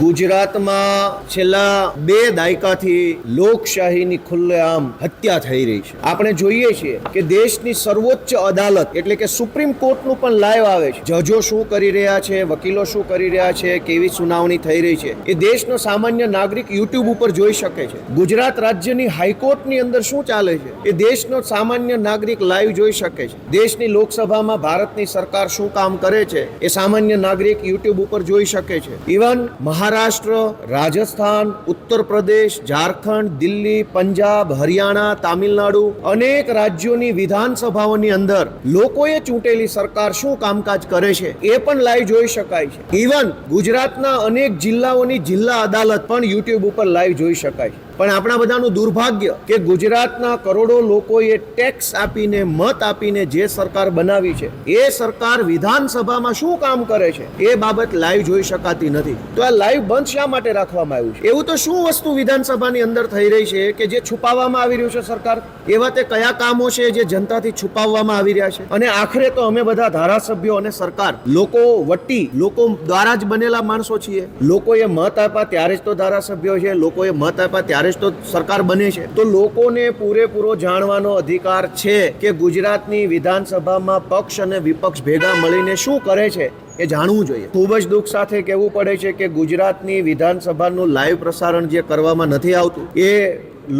ગુજરાતમાં છેલ્લા 2 દાયકાથી લોકશાહીની ખુલ્લેઆમ હત્યા થઈ રહી છે. આપણે જોઈએ છીએ કે દેશની સર્વોચ્ચ અદાલત એટલે કે સુપ્રીમ કોર્ટનું પણ લાઈવ આવે છે. જજો શું કરી રહ્યા છે, વકીલો શું કરી રહ્યા છે, કેવી સુનાવણી થઈ રહી છે, એ દેશનો સામાન્ય નાગરિક યુટ્યુબ ઉપર જોઈ શકે છે. ગુજરાત રાજ્યની હાઈકોર્ટની અંદર શું ચાલે છે એ દેશનો સામાન્ય નાગરિક લાઈવ જોઈ શકે છે. દેશની લોકસભામાં ભારતની સરકાર શું કામ કરે છે એ સામાન્ય નાગરિક યુટ્યુબ ઉપર જોઈ શકે છે. ઇવન મહારાષ્ટ્ર, રાજસ્થાન, ઉત્તર પ્રદેશ, ઝારખંડ, દિલ્હી, પંજાબ, હરિયાણા, તામિલનાડુ અનેક રાજ્યોની વિધાનસભાઓની અંદર લોકોએ ચૂંટેલી સરકાર શું કામકાજ કરે છે એ પણ લાઈવ જોઈ શકાય છે. ઇવન ગુજરાતના અનેક જિલ્લાઓની જિલ્લા અદાલત પણ યુટ્યુબ ઉપર લાઈવ જોઈ શકાય છે. પણ આપણા બધાનું દુર્ભાગ્ય કે ગુજરાતના કરોડો લોકોએ ટેક્સ આપીને, મત આપીને જે સરકાર બનાવી છે એ સરકાર વિધાનસભામાં શું કામ કરે છે એ બાબત લાઈવ જોઈ શકાતી નથી. તો આ લાઈવ બંધ શા માટે રાખવામાં આવ્યું છે? એવું તો શું વસ્તુ વિધાનસભાની અંદર થઈ રહી છે કે જે છુપાવવામાં આવી રહ્યું છે સરકાર? એવા તે કયા કામો છે જે જનતાથી છુપાવવામાં આવી રહ્યા છે? અને આખરે તો અમે બધા ધારાસભ્યો અને સરકાર લોકો વટી, લોકો દ્વારા જ બનેલા માણસો છીએ. લોકોએ મત આપ્યા ત્યારે જ તો ધારાસભ્યો છે, લોકોએ મત આપ્યા ત્યારે જ તો સરકાર બને છે. તો લોકોને પૂરેપૂરો જાણવાનો અધિકાર છે કે ગુજરાતની વિધાનસભામાં પક્ષ અને વિપક્ષ ભેગા મળીને શું કરે છે એ જાણવું જોઈએ. ખૂબ જ દુઃખ સાથે કહેવું પડે છે કે ગુજરાતની વિધાનસભાનું લાઈવ પ્રસારણ જે કરવામાં નથી આવતું એ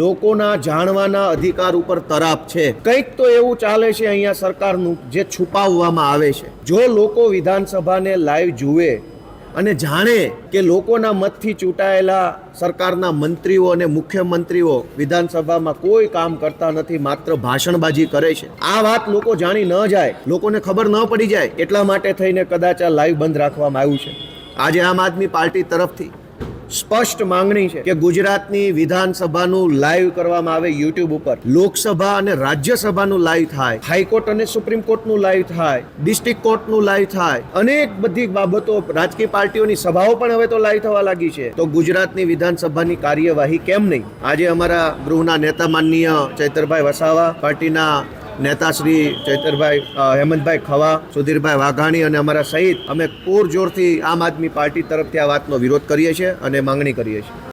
લોકોના જાણવાના અધિકાર ઉપર તરાપ છે. કંઈક તો એવું ચાલે છે અહીંયા સરકારનું જે છુપાવવામાં આવે છે. જો લોકો વિધાનસભાને લાઈવ જુએ અને જાણે કે લોકોના મતથી ચૂંટાયેલા સરકારના મંત્રીઓ અને મુખ્યમંત્રીઓ વિધાનસભામાં કોઈ કામ કરતા નથી, માત્ર ભાષણબાજી કરે છે, આ વાત લોકો જાણી ન જાય, લોકોને ખબર ન પડી જાય, એટલા માટે થઈને કદાચ આ લાઈવ બંધ રાખવામાં આવ્યું છે. આજે આમ આદમી પાર્ટી તરફથી સ્પષ્ટ માંગણી છે કે ગુજરાતની વિધાનસભાનું લાઈવ કરવામાં આવે યુટ્યુબ ઉપર. લોકસભા અને રાજ્યસભાનું લાઈવ થાય, હાઈકોર્ટ અને સુપ્રીમ કોર્ટનું લાઈવ થાય, ડિસ્ટ્રિક્ટ કોર્ટનું લાઈવ થાય, અનેક બધી બાબતો, રાજકીય પાર્ટીઓની સભાઓ પણ હવે તો લાઈવ થવા લાગી છે. તો ગુજરાતની વિધાનસભાની કાર્યવાહી કેમ નહીં? આજે અમારા ગૃહના નેતા માનનીય ચૈતરભાઈ વસાવા, પાર્ટીના નેતા શ્રી ચૈતરભાઈ, હેમંતભાઈ ખવા, સુધીરભાઈ વાઘાણી અને અમારા સહિત અમે પૂરજોરથી આમ આદમી પાર્ટી તરફથી આ વાતનો વિરોધ કરીએ છીએ અને માંગણી કરીએ છીએ.